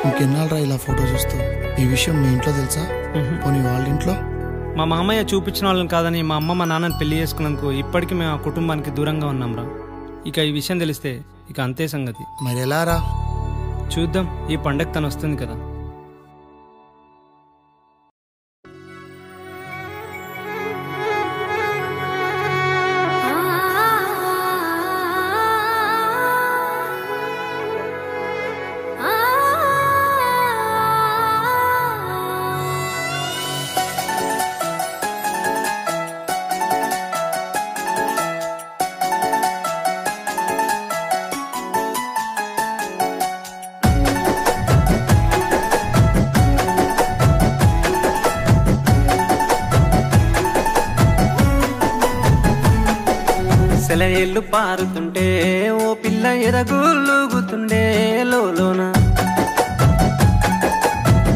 ఇంకెన్నాళ్ళరా ఇలా ఫోటో చూస్తూ? ఈ విషయం మీ ఇంట్లో తెలుసా? పోనీ వాళ్ళ ఇంట్లో? మా మామయ్య చూపించిన వాళ్ళని కాదని మా అమ్మ మా నాన్నని పెళ్లి చేసుకున్నందుకు ఇప్పటికీ మేము ఆ కుటుంబానికి దూరంగా ఉన్నాంరా. ఇక ఈ విషయం తెలిస్తే ఇక అంతే సంగతి. మరి ఎలా రా? చూద్దాం, ఈ పండగ తను వస్తుంది కదా. సెలయేళ్ళు పారుతుంటే ఓ పిల్ల ఎదగులుగుతుండే లోన.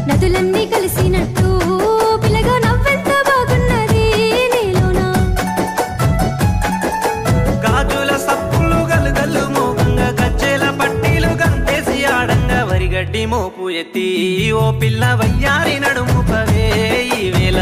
నదులన్నీ కలిసినట్టు పిల్లగా నవ్వెంత బాగున్నది నీలోన. గాజుల సప్పులు గలుగల్లు మోగంగా గజ్జెల పట్టీలు గంతేసి ఆడంగా వరిగడ్డి మోపు ఎత్తి ఓ పిల్ల వయ్యారి నడుము పవే ఈ వేళ.